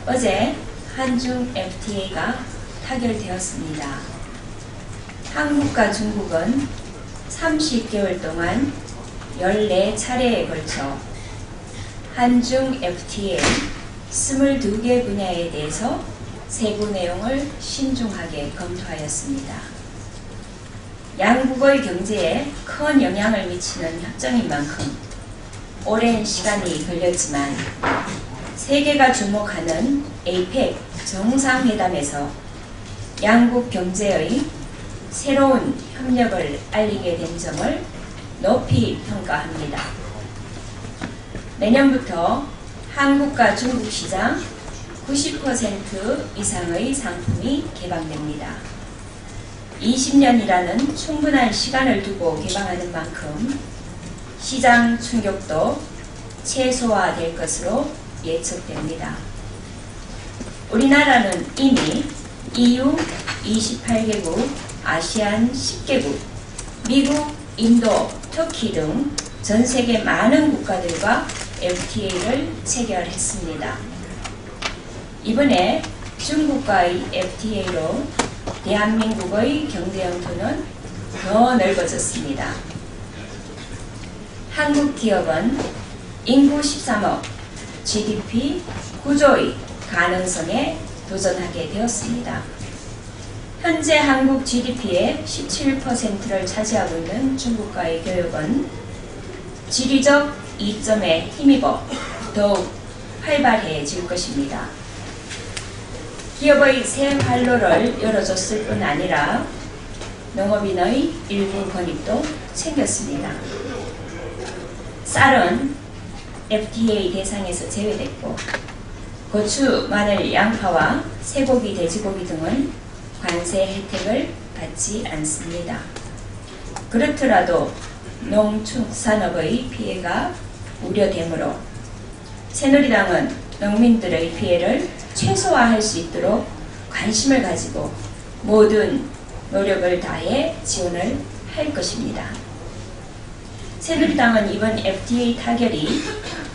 어제 한중 FTA가 타결되었습니다. 한국과 중국은 30개월 동안 14차례에 걸쳐 한중 FTA 22개 분야에 대해서 세부 내용을 신중하게 검토하였습니다. 양국의 경제에 큰 영향을 미치는 협정인 만큼 오랜 시간이 걸렸지만 세계가 주목하는 APEC 정상회담에서 양국 경제의 새로운 협력을 알리게 된 점을 높이 평가합니다. 내년부터 한국과 중국 시장 90% 이상의 상품이 개방됩니다. 20년이라는 충분한 시간을 두고 개방하는 만큼 시장 충격도 최소화될 것으로 예측됩니다. 우리나라는 이미 EU 28개국, 아시안 10개국, 미국, 인도, 터키 등 전 세계 많은 국가들과 FTA를 체결했습니다. 이번에 중국과의 FTA로 대한민국의 경제 영토는 더 넓어졌습니다. 한국 기업은 인구 13억, GDP 9조의 가능성에 도전하게 되었습니다. 현재 한국 GDP의 17%를 차지하고 있는 중국과의 교역은 지리적 이점에 힘입어 더욱 활발해질 것입니다. 기업의 새 활로를 열어줬을 뿐 아니라 농업인의 일부 권익도 챙겼습니다. 쌀은 FTA 대상에서 제외됐고 고추, 마늘, 양파와 쇠고기, 돼지고기 등은 관세 혜택을 받지 않습니다. 그렇더라도 농축산업의 피해가 우려되므로 새누리당은 농민들의 피해를 최소화할 수 있도록 관심을 가지고 모든 노력을 다해 지원을 할 것입니다. 새누리당은 이번 FTA 타결이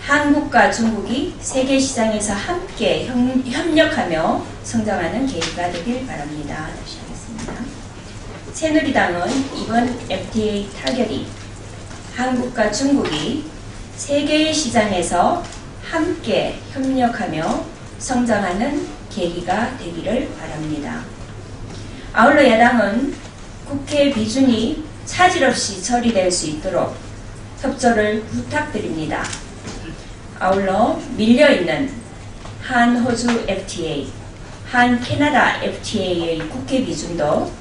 한국과 중국이 세계 시장에서 함께 협력하며 성장하는 계기가 되길 바랍니다. 다시 하겠습니다. 새누리당은 이번 FTA 타결이 한국과 중국이 세계의 시장에서 함께 협력하며 성장하는 계기가 되기를 바랍니다. 아울러 야당은 국회 비준이 차질 없이 처리될 수 있도록 협조를 부탁드립니다. 아울러 밀려있는 한-호주 FTA, 한-캐나다 FTA의 국회 비준도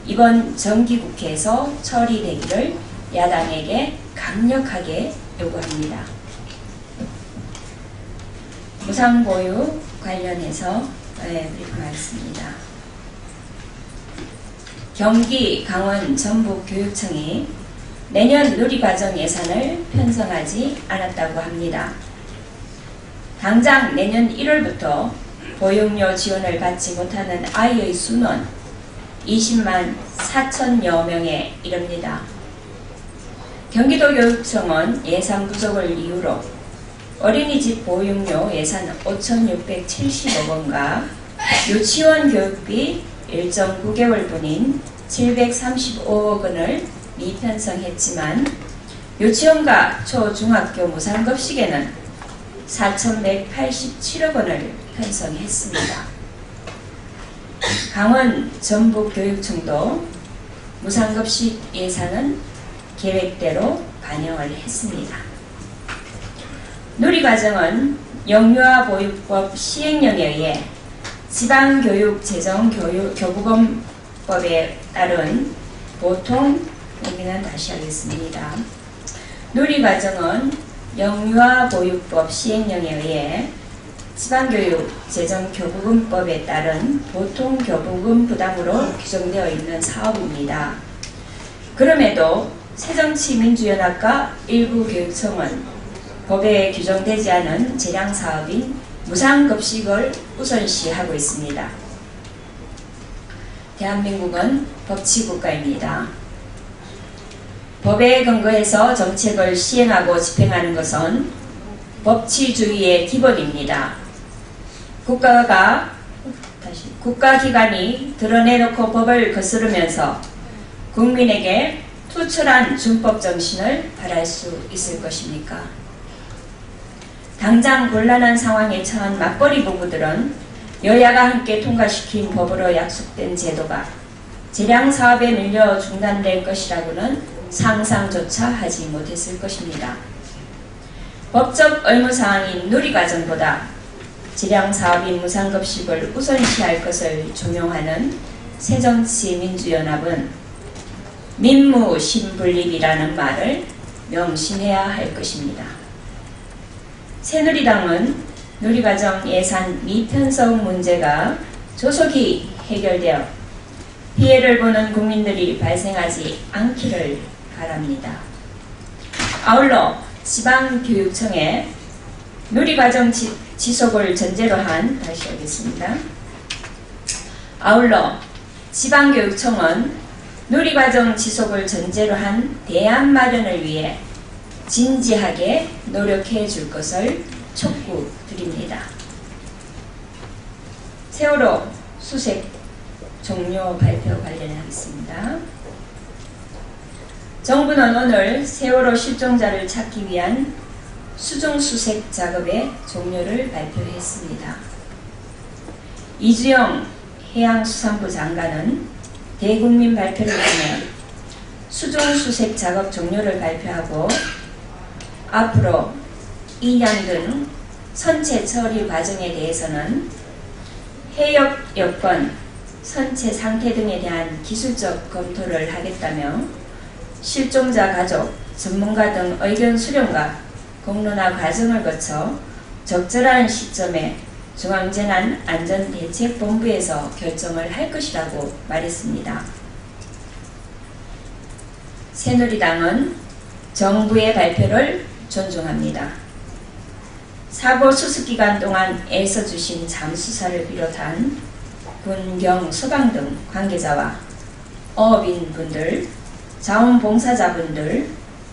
이번 정기국회에서 처리되기를 야당에게 강력하게 요구합니다. 무상보유 관련해서 브리핑하겠습니다. 경기, 강원, 전북 교육청이 내년 누리과정 예산을 편성하지 않았다고 합니다. 당장 내년 1월부터 보육료 지원을 받지 못하는 아이의 수는 20만 4천여 명에 이릅니다. 경기도교육청은 예산 부족을 이유로 어린이집 보육료 예산 5,670억 원과 유치원 교육비 1.9개월분인 735억 원을 미편성했지만 유치원과 초중학교 무상급식에는 4,187억 원을 편성했습니다. 강원 전북교육청도 무상급식 예산은 계획대로 반영을 했습니다. 누리과정은 영유아 보육법 시행령에 의해 지방교육재정교부금법에 따른 보통 여기는 다시 하겠습니다. 누리과정은 영유아 보육법 시행령에 의해 지방교육재정교부금법에 따른 보통교부금 부담으로 규정되어 있는 사업입니다. 그럼에도 새정치민주연합과 일부 교육청은 법에 규정되지 않은 재량사업인 무상급식을 우선시하고 있습니다. 대한민국은 법치국가입니다. 법에 근거해서 정책을 시행하고 집행하는 것은 법치주의의 기본입니다. 국가기관이 드러내놓고 법을 거스르면서 국민에게 투철한 준법 정신을 바랄 수 있을 것입니까? 당장 곤란한 상황에 처한 맞벌이 부부들은 여야가 함께 통과시킨 법으로 약속된 제도가 재량 사업에 밀려 중단될 것이라고는 상상조차 하지 못했을 것입니다. 법적 의무사항인 누리과정보다 재량 사업인 무상급식을 우선시할 것을 종용하는 새정치민주연합은 민무신분립이라는 말을 명심해야 할 것입니다. 새누리당은 누리과정 예산 미편성 문제가 조속히 해결되어 피해를 보는 국민들이 발생하지 않기를 바랍니다. 아울러 지방교육청에 누리과정 지속을 전제로 한 아울러 지방교육청은 누리과정 지속을 전제로 한 대안 마련을 위해 진지하게 노력해 줄 것을 촉구드립니다. 세월호 수색 종료 발표 관련하겠습니다. 정부는 오늘 세월호 실종자를 찾기 위한 수중수색 작업의 종료를 발표했습니다. 이주영 해양수산부 장관은 대국민 발표를 통해 수중수색 작업 종료를 발표하고 앞으로 2년 등 선체 처리 과정에 대해서는 해역 여건, 선체 상태 등에 대한 기술적 검토를 하겠다며 실종자 가족, 전문가 등 의견 수렴과 공론화 과정을 거쳐 적절한 시점에 중앙재난안전대책본부에서 결정을 할 것이라고 말했습니다. 새누리당은 정부의 발표를 존중합니다. 사고 수습 기간 동안 애써주신 잠수사를 비롯한 군, 경, 소방 등 관계자와 어업인분들, 자원봉사자분들,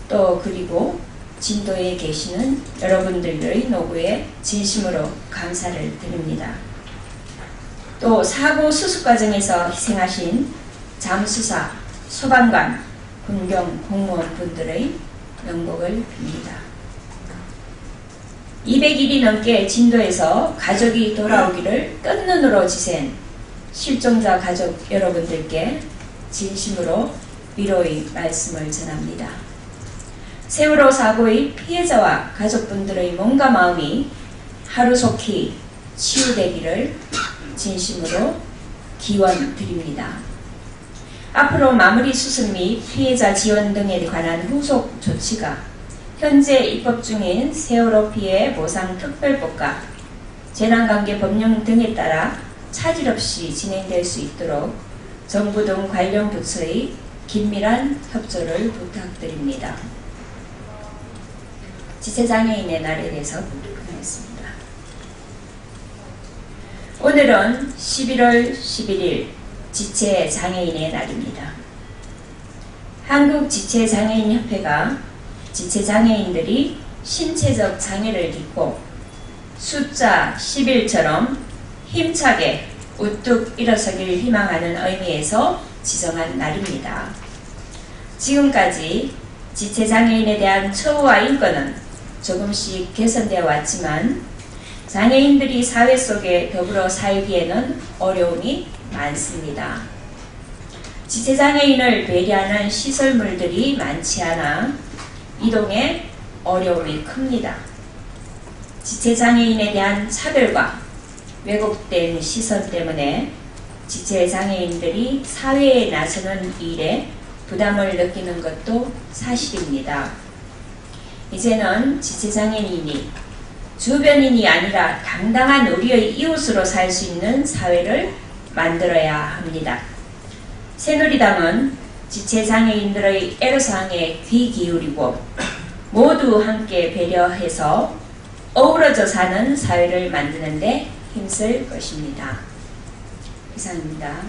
또 그리고 진도에 계시는 여러분들의 노고에 진심으로 감사를 드립니다. 또 사고 수습 과정에서 희생하신 잠수사, 소방관, 군경 공무원분들의 명복을 빕니다. 200일이 넘게 진도에서 가족이 돌아오기를 끝눈으로 지샌 실종자 가족 여러분들께 진심으로 위로의 말씀을 전합니다. 세월호 사고의 피해자와 가족분들의 몸과 마음이 하루속히 치유되기를 진심으로 기원드립니다. 앞으로 마무리 수습 및 피해자 지원 등에 관한 후속 조치가 현재 입법 중인 세월호 피해 보상 특별법과 재난관계 법령 등에 따라 차질 없이 진행될 수 있도록 정부 등 관련 부처의 긴밀한 협조를 부탁드립니다. 지체장애인의 날에 대해서 발표하겠습니다. 오늘은 11월 11일 지체장애인의 날입니다. 한국지체장애인협회가 지체장애인들이 신체적 장애를 딛고 숫자 11처럼 힘차게 우뚝 일어서길 희망하는 의미에서 지정한 날입니다. 지금까지 지체장애인에 대한 처우와 인권은 조금씩 개선되어 왔지만 장애인들이 사회 속에 더불어 살기에는 어려움이 많습니다. 지체장애인을 배려하는 시설물들이 많지 않아 이동에 어려움이 큽니다. 지체장애인에 대한 차별과 왜곡된 시선 때문에 지체장애인들이 사회에 나서는 일에 부담을 느끼는 것도 사실입니다. 이제는 지체장애인이 주변인이 아니라 당당한 우리의 이웃으로 살 수 있는 사회를 만들어야 합니다. 새누리당은 지체장애인들의 애로사항에 귀 기울이고 모두 함께 배려해서 어우러져 사는 사회를 만드는 데 힘쓸 것입니다. 이상입니다.